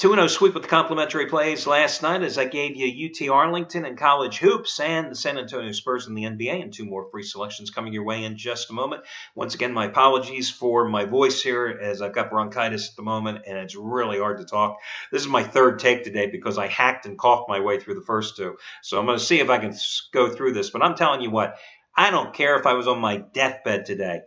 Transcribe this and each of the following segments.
2-0 sweep with the complimentary plays last night as I gave you UT Arlington and college hoops and the San Antonio Spurs in the NBA, and 2 more free selections coming your way in just a moment. Once again, my apologies for my voice here as I've got bronchitis at the moment and it's really hard to talk. This is my third take today because I hacked and coughed my way through the first two. So I'm going to see if I can go through this. But I'm telling you what, I don't care if I was on my deathbed today.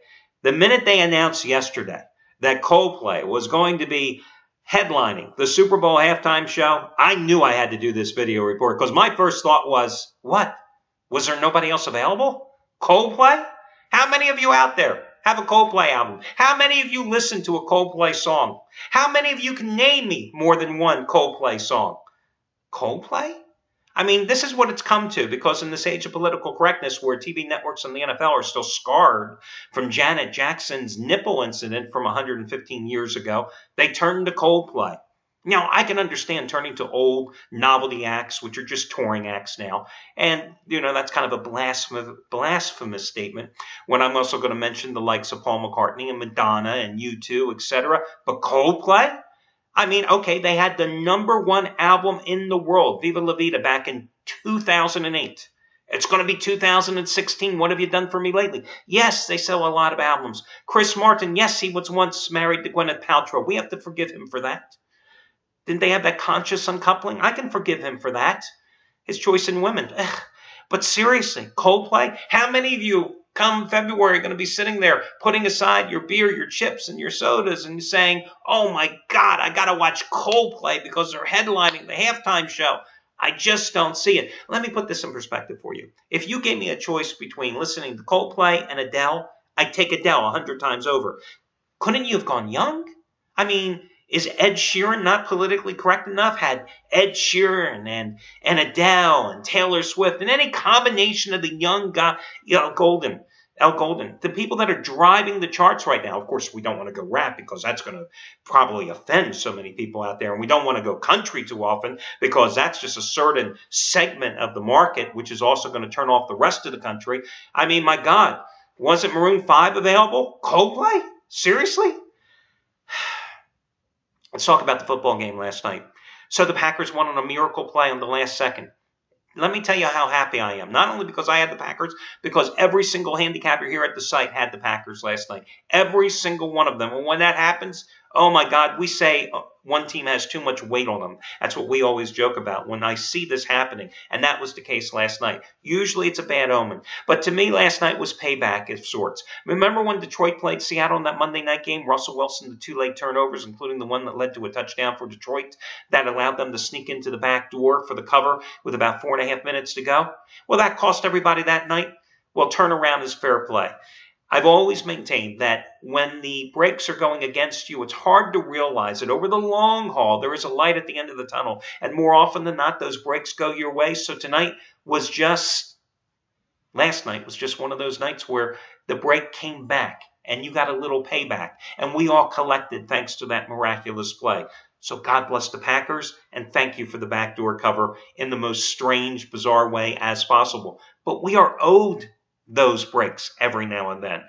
The minute they announced yesterday that Coldplay was going to be headlining the Super Bowl halftime show, I knew I had to do this video report because my first thought was, what? Was there nobody else available? Coldplay? How many of you out there have a Coldplay album? How many of you listen to a Coldplay song? How many of you can name me more than one Coldplay song? Coldplay? I mean, this is what it's come to because in this age of political correctness where TV networks and the NFL are still scarred from Janet Jackson's nipple incident from 115 years ago, they turned to Coldplay. Now, I can understand turning to old novelty acts, which are just touring acts now. And, that's kind of a blasphemous statement when I'm also going to mention the likes of Paul McCartney and Madonna and U2, etc. But Coldplay? I mean, okay, they had the #1 album in the world, Viva La Vida, back in 2008. It's going to be 2016. What have you done for me lately? Yes, they sell a lot of albums. Chris Martin, yes, he was once married to Gwyneth Paltrow. We have to forgive him for that. Didn't they have that conscious uncoupling? I can forgive him for that. His choice in women. Ugh. But seriously, Coldplay? How many of you come February are going to be sitting there putting aside your beer, your chips, and your sodas and saying, oh my God, I got to watch Coldplay because they're headlining the halftime show? I just don't see it. Let me put this in perspective for you. If you gave me a choice between listening to Coldplay and Adele, I'd take Adele 100 times over. Couldn't you have gone young? I mean, is Ed Sheeran not politically correct enough? Had Ed Sheeran and Adele and Taylor Swift and any combination of the young guy, Al Golden, the people that are driving the charts right now. Of course, we don't want to go rap because that's going to probably offend so many people out there. And we don't want to go country too often because that's just a certain segment of the market, which is also going to turn off the rest of the country. I mean, my God, wasn't Maroon 5 available? Coldplay? Seriously? Let's talk about the football game last night. So the Packers won on a miracle play on the last second. Let me tell you how happy I am. Not only because I had the Packers, because every single handicapper here at the site had the Packers last night. Every single one of them. And when that happens, oh my God, we say one team has too much weight on them. That's what we always joke about when I see this happening. And that was the case last night. Usually it's a bad omen. But to me, last night was payback of sorts. Remember when Detroit played Seattle in that Monday night game? Russell Wilson, the 2 late turnovers, including the one that led to a touchdown for Detroit, that allowed them to sneak into the back door for the cover with about 4.5 minutes to go. Well, that cost everybody that night. Well, turnaround is fair play. I've always maintained that when the breaks are going against you, it's hard to realize that over the long haul, there is a light at the end of the tunnel. And more often than not, those breaks go your way. So last night was just one of those nights where the break came back and you got a little payback. And we all collected thanks to that miraculous play. So God bless the Packers and thank you for the backdoor cover in the most strange, bizarre way as possible. But we are owed those breaks every now and then.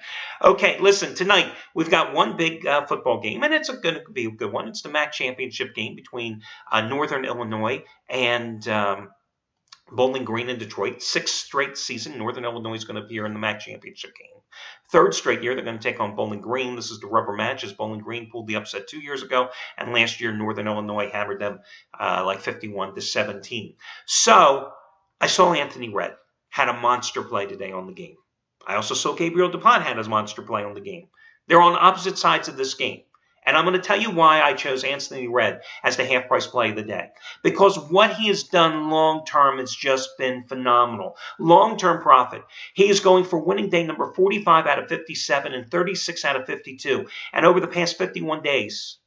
Okay, listen, tonight we've got one big football game, and it's going to be a good one. It's the MAC championship game between Northern Illinois and Bowling Green in Detroit. 6th straight season, Northern Illinois is going to appear in the MAC championship game. 3rd straight year, they're going to take on Bowling Green. This is the rubber match as Bowling Green pulled the upset 2 years ago, and last year Northern Illinois hammered them like 51-17. So I saw Anthony Redd had a monster play today on the game. I also saw Gabriel DuPont had his monster play on the game. They're on opposite sides of this game. And I'm going to tell you why I chose Anthony Redd as the half-price play of the day. Because what he has done long-term has just been phenomenal. Long-term profit. He is going for winning day number 45 out of 57 and 36 out of 52. And over the past 51 days,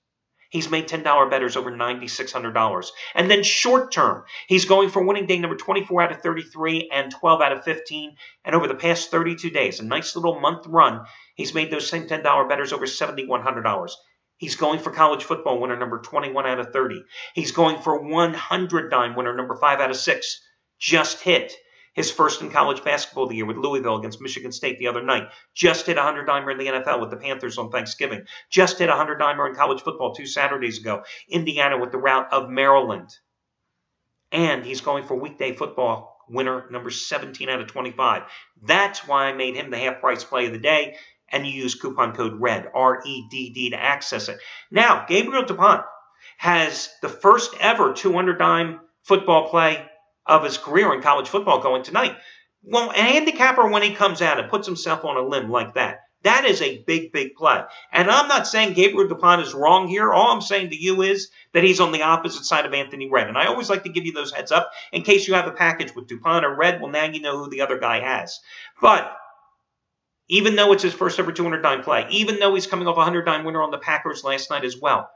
he's made $10 bettors over $9,600. And then short term, he's going for winning day number 24 out of 33 and 12 out of 15. And over the past 32 days, a nice little month run, he's made those same $10 bettors over $7,100. He's going for college football winner number 21 out of 30. He's going for 100 dime winner number 5 out of 6. Just hit. His first in college basketball of the year with Louisville against Michigan State the other night. Just hit a 100-dimer in the NFL with the Panthers on Thanksgiving. Just hit a 100-dimer in college football 2 Saturdays ago. Indiana with the rout of Maryland. And he's going for weekday football winner number 17 out of 25. That's why I made him the half-price play of the day. And you use coupon code REDD, R-E-D-D, to access it. Now, Gabriel DuPont has the first ever 200-dime football play of his career in college football going tonight. Well, a handicapper, when he comes out and puts himself on a limb like that, that is a big, big play. And I'm not saying Gabriel DuPont is wrong here. All I'm saying to you is that he's on the opposite side of Anthony Redd. And I always like to give you those heads up in case you have a package with DuPont or Redd. Well, now you know who the other guy has. But even though it's his first ever 200-dime play, even though he's coming off a 100-dime winner on the Packers last night as well,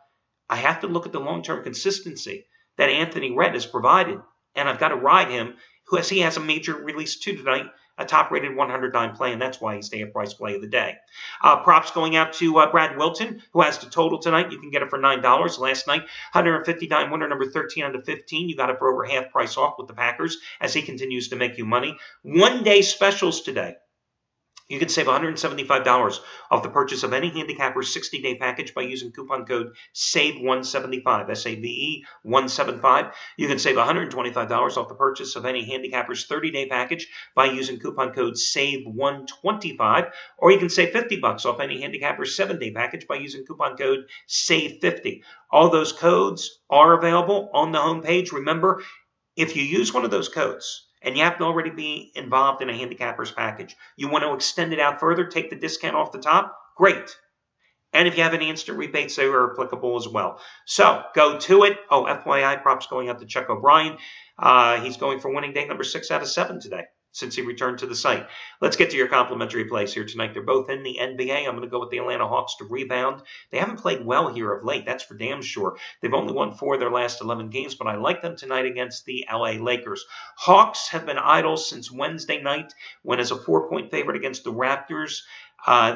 I have to look at the long-term consistency that Anthony Redd has provided. And I've got to ride him, as he has a major release too tonight, a top-rated 100-dime play, and that's why he's the half-price play of the day. Props going out to Brad Wilton, who has the total tonight. You can get it for $9. Last night, 150-dime winner number 13 out of 15. You got it for over half price off with the Packers as he continues to make you money. One-day specials today. You can save $175 off the purchase of any handicapper's 60-day package by using coupon code SAVE175, S-A-V-E 175. You can save $125 off the purchase of any handicapper's 30-day package by using coupon code SAVE125, or you can save $50 off any handicapper's 7-day package by using coupon code SAVE50. All those codes are available on the homepage. Remember, if you use one of those codes, and you happen to already be involved in a handicapper's package, you want to extend it out further, take the discount off the top, great. And if you have any instant rebates, they are applicable as well. So go to it. Oh, FYI, props going out to Chuck O'Brien. He's going for winning day number 6 out of 7 today, since he returned to the site. Let's get to your complimentary plays here tonight. They're both in the NBA. I'm going to go with the Atlanta Hawks to rebound. They haven't played well here of late. That's for damn sure. They've only won 4 of their last 11 games, but I like them tonight against the LA Lakers. Hawks have been idle since Wednesday night when, as a 4-point favorite against the Raptors,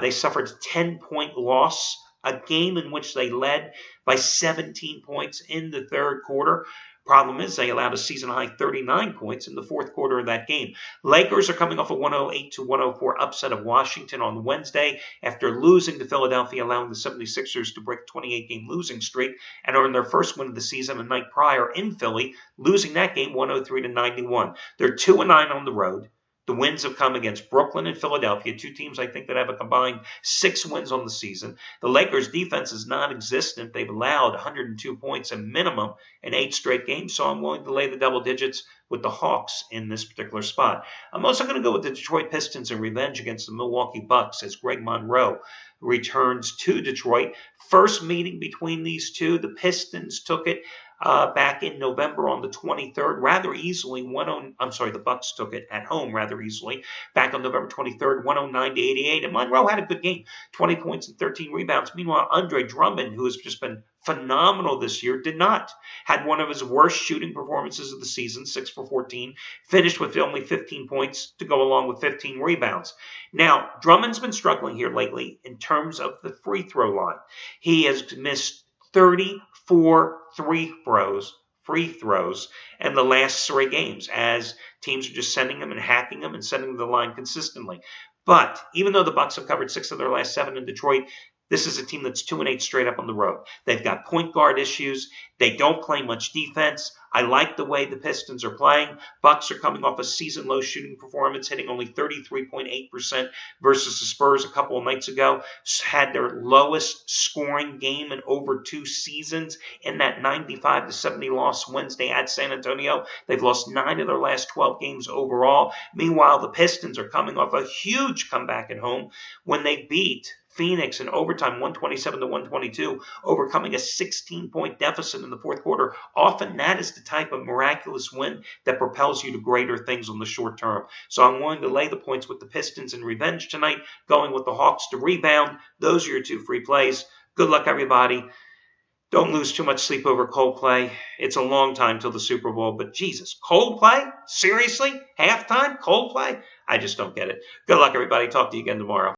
they suffered a 10-point loss, a game in which they led by 17 points in the third quarter. Problem is, they allowed a season-high 39 points in the fourth quarter of that game. Lakers are coming off a 108-104 upset of Washington on Wednesday after losing to Philadelphia, allowing the 76ers to break a 28-game losing streak and earn their first win of the season the night prior in Philly, losing that game 103-91. They're 2-9 on the road. The wins have come against Brooklyn and Philadelphia, 2 teams I think that have a combined 6 wins on the season. The Lakers' defense is non-existent. They've allowed 102 points a minimum in 8 straight games, so I'm willing to lay the double digits with the Hawks in this particular spot. I'm also going to go with the Detroit Pistons in revenge against the Milwaukee Bucks as Greg Monroe returns to Detroit. First meeting between these two, the Pistons took it back in November on the 23rd, rather easily. The Bucks took it at home rather easily back on November 23rd, 109-88. And Monroe had a good game, 20 points and 13 rebounds. Meanwhile, Andre Drummond, who has just been phenomenal this year, did not. Had one of his worst shooting performances of the season, 6 for 14, finished with only 15 points to go along with 15 rebounds. Now, Drummond's been struggling here lately in terms of the free throw line. He has missed 34 free throws in the last 3 games as teams are just sending them and hacking them and sending the line consistently. But even though the Bucks have covered 6 of their last 7 in Detroit, this is a team that's 2-8 straight up on the road. They've got point guard issues. They don't play much defense. I like the way the Pistons are playing. Bucks are coming off a season-low shooting performance, hitting only 33.8% versus the Spurs a couple of nights ago. Had their lowest scoring game in over 2 seasons in that 95-70 loss Wednesday at San Antonio. They've lost 9 of their last 12 games overall. Meanwhile, the Pistons are coming off a huge comeback at home when they beat Phoenix in overtime, 127-122, overcoming a 16-point deficit in the fourth quarter. Often that is the type of miraculous win that propels you to greater things on the short term. So I'm willing to lay the points with the Pistons in revenge tonight, going with the Hawks to rebound. Those are your 2 free plays. Good luck, everybody. Don't lose too much sleep over Coldplay. It's a long time till the Super Bowl, but Jesus, Coldplay? Seriously? Halftime? Coldplay? I just don't get it. Good luck, everybody. Talk to you again tomorrow.